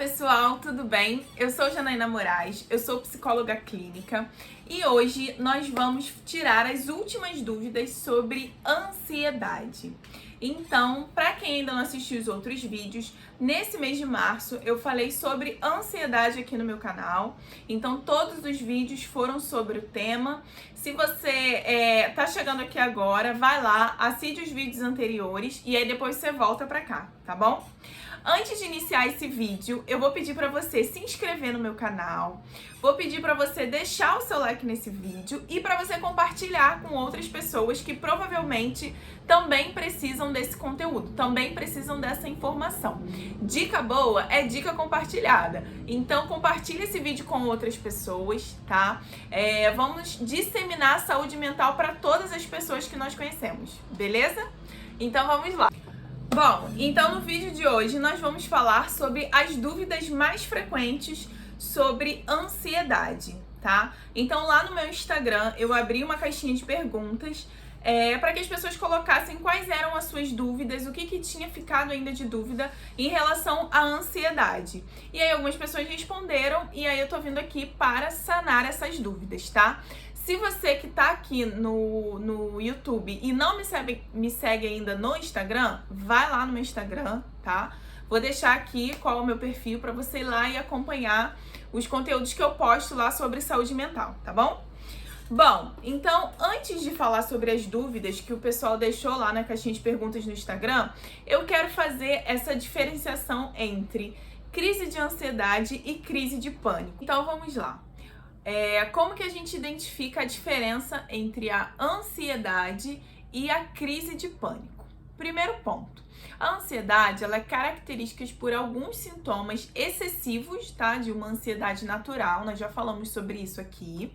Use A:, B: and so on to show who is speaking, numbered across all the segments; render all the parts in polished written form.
A: pessoal, tudo bem? Eu sou Janaína Moraes, eu sou psicóloga clínica e hoje nós vamos tirar as últimas dúvidas sobre ansiedade. Então, para quem ainda não assistiu os outros vídeos, nesse mês de março eu falei sobre ansiedade aqui no meu canal. Então, todos os vídeos foram sobre o tema. Se você tá chegando aqui agora, vai lá, assiste os vídeos anteriores e aí depois você volta pra cá, tá bom? Antes de iniciar esse vídeo, eu vou pedir para você se inscrever no meu canal, vou pedir para você deixar o seu like nesse vídeo e para você compartilhar com outras pessoas que provavelmente também precisam desse conteúdo, também precisam dessa informação. Dica boa é dica compartilhada, então compartilhe esse vídeo com outras pessoas, tá? Vamos disseminar a saúde mental para todas as pessoas que nós conhecemos, beleza? Então vamos lá. Bom, então no vídeo de hoje nós vamos falar sobre as dúvidas mais frequentes sobre ansiedade, tá? Então lá no meu Instagram eu abri uma caixinha de perguntas para que as pessoas colocassem quais eram as suas dúvidas, o que tinha ficado ainda de dúvida em relação à ansiedade. E aí algumas pessoas responderam e aí eu tô vindo aqui para sanar essas dúvidas, tá? Se você que tá aqui no YouTube e não me segue ainda no Instagram, vai lá no meu Instagram, tá? Vou deixar aqui qual é o meu perfil para você ir lá e acompanhar os conteúdos que eu posto lá sobre saúde mental, tá bom? Bom, então antes de falar sobre as dúvidas que o pessoal deixou lá na caixinha de perguntas no Instagram, eu quero fazer essa diferenciação entre crise de ansiedade e crise de pânico. Então vamos lá. Como que a gente identifica a diferença entre a ansiedade e a crise de pânico? Primeiro ponto, a ansiedade ela é característica por alguns sintomas excessivos, tá? De uma ansiedade natural, nós já falamos sobre isso aqui.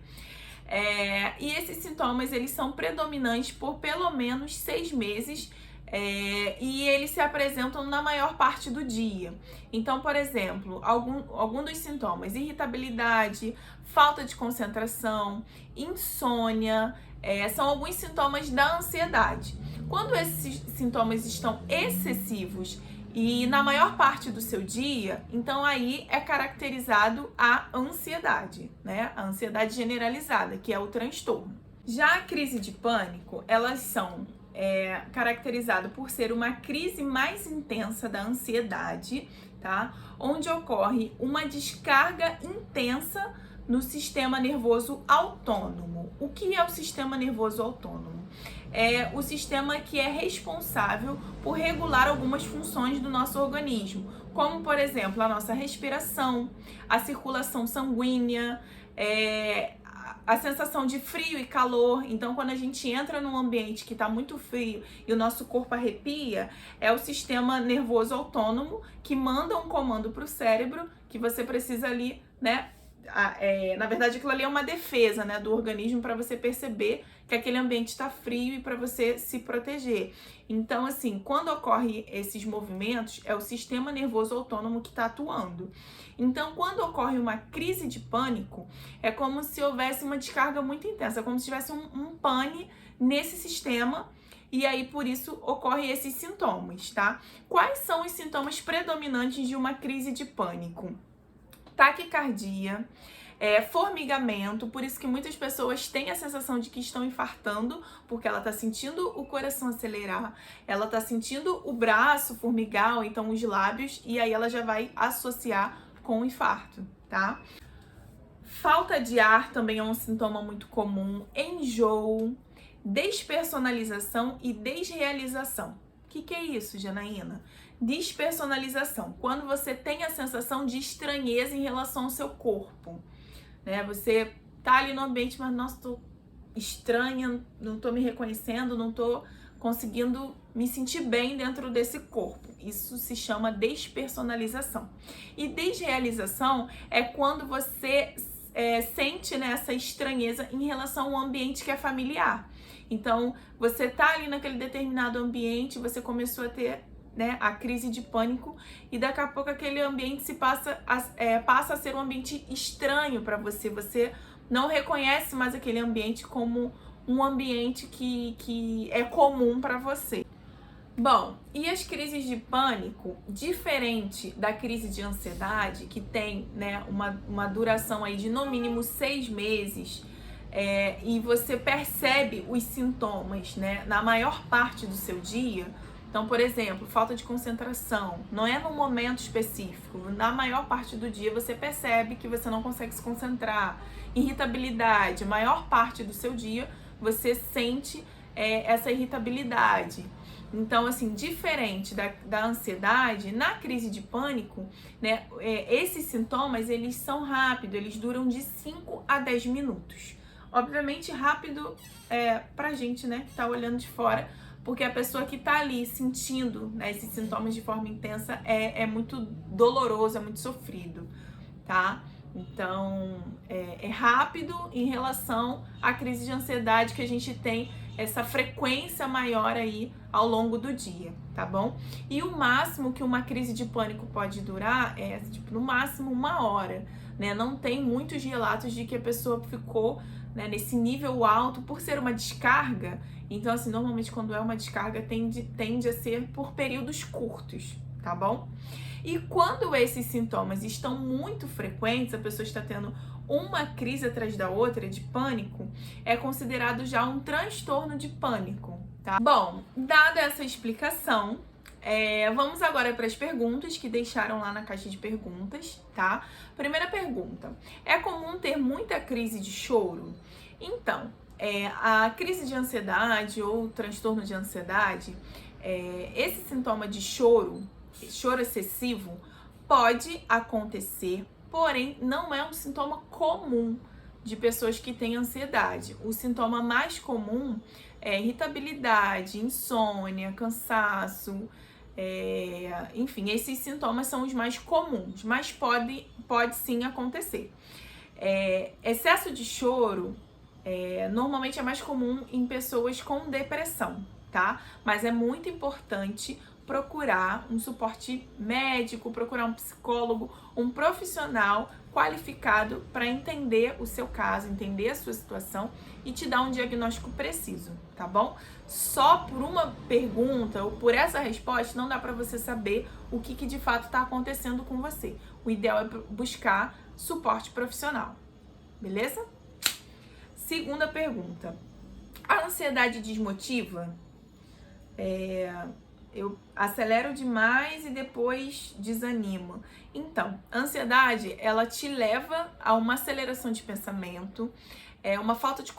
A: E esses sintomas eles são predominantes por pelo menos 6 meses. E eles se apresentam na maior parte do dia. Então, por exemplo, algum dos sintomas, irritabilidade, falta de concentração, insônia, são alguns sintomas da ansiedade. Quando esses sintomas estão excessivos e na maior parte do seu dia, então aí é caracterizado a ansiedade, né? A ansiedade generalizada, que é o transtorno. Já a crise de pânico, elas são caracterizado por ser uma crise mais intensa da ansiedade, tá? Onde ocorre uma descarga intensa no sistema nervoso autônomo. O que é o sistema nervoso autônomo? É o sistema que é responsável por regular algumas funções do nosso organismo, como, por exemplo, a nossa respiração, a circulação sanguínea, a sensação de frio e calor. Então, quando a gente entra num ambiente que está muito frio e o nosso corpo arrepia, é o sistema nervoso autônomo que manda um comando para o cérebro que você precisa ali, né? Na verdade, aquilo ali é uma defesa, né, do organismo para você perceber que aquele ambiente está frio e para você se proteger. Então, assim, quando ocorre esses movimentos, é o sistema nervoso autônomo que está atuando. Então, quando ocorre uma crise de pânico, é como se houvesse uma descarga muito intensa, como se tivesse um pane nesse sistema. E aí, por isso, ocorrem esses sintomas, tá? Quais são os sintomas predominantes de uma crise de pânico? Taquicardia, formigamento, por isso que muitas pessoas têm a sensação de que estão infartando, porque ela tá sentindo o coração acelerar, ela tá sentindo o braço formigar, ou então os lábios, e aí ela já vai associar com o infarto, tá? Falta de ar também é um sintoma muito comum, enjoo, despersonalização e desrealização. O que é isso, Janaína? Despersonalização, quando você tem a sensação de estranheza em relação ao seu corpo, né? Você tá ali no ambiente, mas nossa, tô estranha, não tô me reconhecendo, não tô conseguindo me sentir bem dentro desse corpo. Isso se chama despersonalização. E desrealização é quando você sente, né, essa estranheza em relação ao ambiente que é familiar. Então, você tá ali naquele determinado ambiente, você começou a ter, né, a crise de pânico e daqui a pouco aquele ambiente passa a ser um ambiente estranho para você. Você não reconhece mais aquele ambiente como um ambiente que é comum para você. Bom, e as crises de pânico, diferente da crise de ansiedade, que tem, né, uma duração aí de no mínimo 6 meses, e você percebe os sintomas, né, na maior parte do seu dia. Então, por exemplo, falta de concentração, não é num momento específico, na maior parte do dia você percebe que você não consegue se concentrar. Irritabilidade, a maior parte do seu dia você sente essa irritabilidade. Então, assim, diferente da ansiedade, na crise de pânico, né, esses sintomas, eles são rápidos, eles duram de 5 a 10 minutos. Obviamente, rápido pra gente, né, que tá olhando de fora, porque a pessoa que tá ali sentindo, né, esses sintomas de forma intensa é muito doloroso, é muito sofrido, tá? Então, é rápido em relação à crise de ansiedade, que a gente tem essa frequência maior aí ao longo do dia, tá bom? E o máximo que uma crise de pânico pode durar é, tipo, no máximo 1 hora, né? Não tem muitos relatos de que a pessoa ficou, né, nesse nível alto por ser uma descarga. Então, assim, normalmente quando é uma descarga tende a ser por períodos curtos, tá bom? E quando esses sintomas estão muito frequentes, a pessoa está tendo uma crise atrás da outra de pânico, é considerado já um transtorno de pânico, tá? Bom, dada essa explicação, vamos agora para as perguntas que deixaram lá na caixa de perguntas, tá? Primeira pergunta: é comum ter muita crise de choro? Então, a crise de ansiedade ou transtorno de ansiedade, esse sintoma de choro excessivo, pode acontecer, porém não é um sintoma comum de pessoas que têm ansiedade. O sintoma mais comum é irritabilidade, insônia, cansaço, enfim, esses sintomas são os mais comuns, mas pode sim acontecer. Excesso de choro normalmente é mais comum em pessoas com depressão, tá? Mas é muito importante procurar um suporte médico, procurar um psicólogo, um profissional qualificado para entender o seu caso, entender a sua situação e te dar um diagnóstico preciso, tá bom? Só por uma pergunta ou por essa resposta não dá para você saber o que de fato está acontecendo com você. O ideal é buscar suporte profissional, beleza? Segunda pergunta: a ansiedade desmotiva? Eu acelero demais e depois desanimo. Então, a ansiedade, ela te leva a uma aceleração de pensamento, uma falta de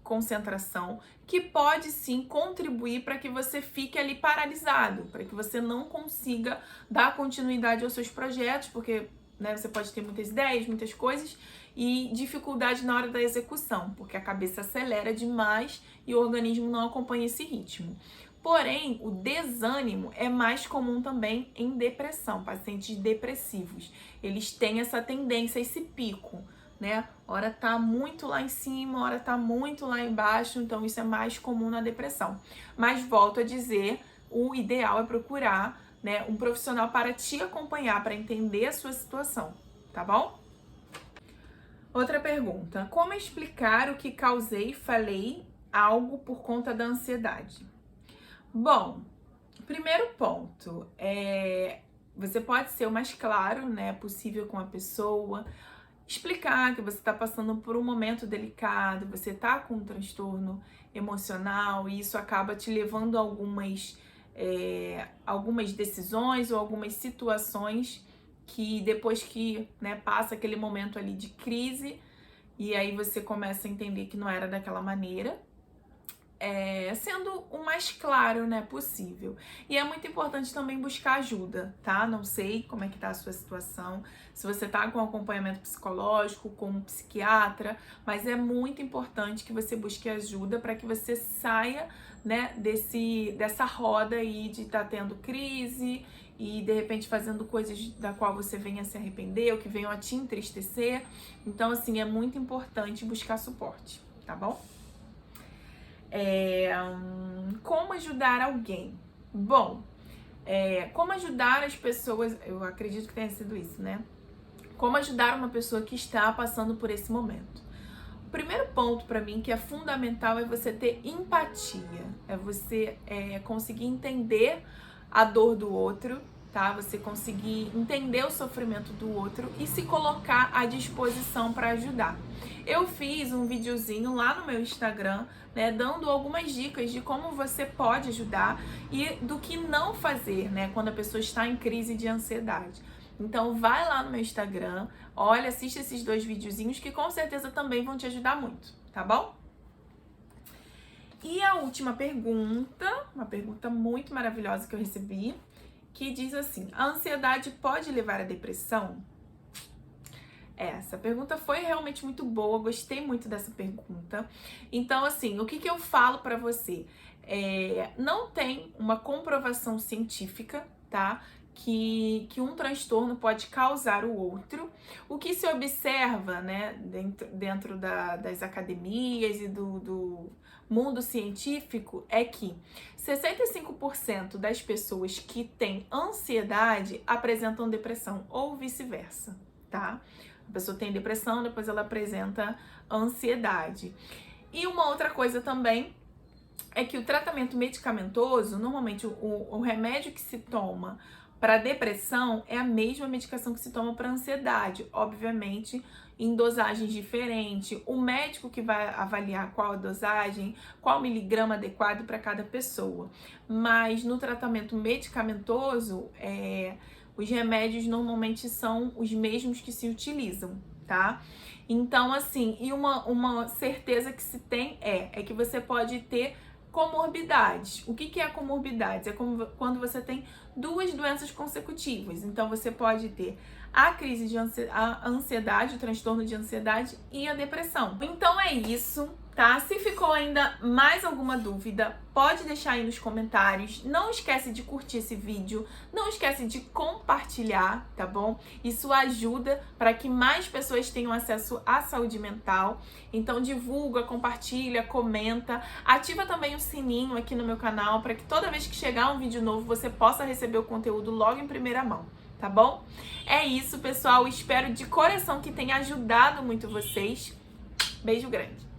A: concentração, que pode sim contribuir para que você fique ali paralisado, para que você não consiga dar continuidade aos seus projetos, porque, né, você pode ter muitas ideias, muitas coisas, e dificuldade na hora da execução, porque a cabeça acelera demais e o organismo não acompanha esse ritmo. Porém, o desânimo é mais comum também em depressão, pacientes depressivos. Eles têm essa tendência, esse pico, né? Hora tá muito lá em cima, hora tá muito lá embaixo, então isso é mais comum na depressão. Mas volto a dizer, o ideal é procurar, né, um profissional para te acompanhar, para entender a sua situação, tá bom? Outra pergunta: como explicar o que causei e falei algo por conta da ansiedade? Bom, primeiro ponto, você pode ser o mais claro, né, possível com a pessoa, explicar que você está passando por um momento delicado, você está com um transtorno emocional e isso acaba te levando a algumas decisões ou algumas situações que depois que, né, passa aquele momento ali de crise e aí você começa a entender que não era daquela maneira. Sendo o mais claro, né, possível. E é muito importante também buscar ajuda, tá? Não sei como é que tá a sua situação, se você tá com acompanhamento psicológico, com um psiquiatra, mas é muito importante que você busque ajuda para que você saia, né, dessa roda aí de estar tendo crise e de repente fazendo coisas da qual você venha se arrepender ou que venham a te entristecer. Então, assim, é muito importante buscar suporte, tá bom? Como ajudar alguém? Bom, como ajudar as pessoas, eu acredito que tenha sido isso, né? Como ajudar uma pessoa que está passando por esse momento? primeiro ponto para mim que é fundamental é você ter empatia, é você conseguir entender a dor do outro, tá? Você conseguir entender o sofrimento do outro e se colocar à disposição para ajudar. Eu fiz um videozinho lá no meu Instagram, né, dando algumas dicas de como você pode ajudar e do que não fazer, né, quando a pessoa está em crise de ansiedade. Então vai lá no meu Instagram, olha, assiste esses 2 videozinhos que com certeza também vão te ajudar muito, tá bom? E a última pergunta, uma pergunta muito maravilhosa que eu recebi, que diz assim: a ansiedade pode levar à depressão? Essa pergunta foi realmente muito boa, gostei muito dessa pergunta. Então, assim, o que eu falo pra você? Não tem uma comprovação científica, tá? Que um transtorno pode causar o outro. O que se observa, né, dentro das academias e do mundo científico é que 65% das pessoas que têm ansiedade apresentam depressão ou vice-versa, tá? A pessoa tem depressão, depois ela apresenta ansiedade. E uma outra coisa também é que o tratamento medicamentoso, normalmente o remédio que se toma para depressão é a mesma medicação que se toma para ansiedade, obviamente em dosagens diferentes. O médico que vai avaliar qual a dosagem, qual miligrama adequado para cada pessoa. Mas no tratamento medicamentoso, os remédios normalmente são os mesmos que se utilizam, tá? Então, assim, e uma certeza que se tem é que você pode ter comorbidades. O que é comorbidades? É quando você tem 2 doenças consecutivas. Então, você pode ter a crise de ansiedade, o transtorno de ansiedade e a depressão. Então, é isso, tá? Se ficou ainda mais alguma dúvida, pode deixar aí nos comentários. Não esquece de curtir esse vídeo, não esquece de compartilhar, tá bom? Isso ajuda para que mais pessoas tenham acesso à saúde mental. Então divulga, compartilha, comenta, ativa também o sininho aqui no meu canal para que toda vez que chegar um vídeo novo você possa receber o conteúdo logo em primeira mão, tá bom? É isso, pessoal. Espero de coração que tenha ajudado muito vocês. Beijo grande.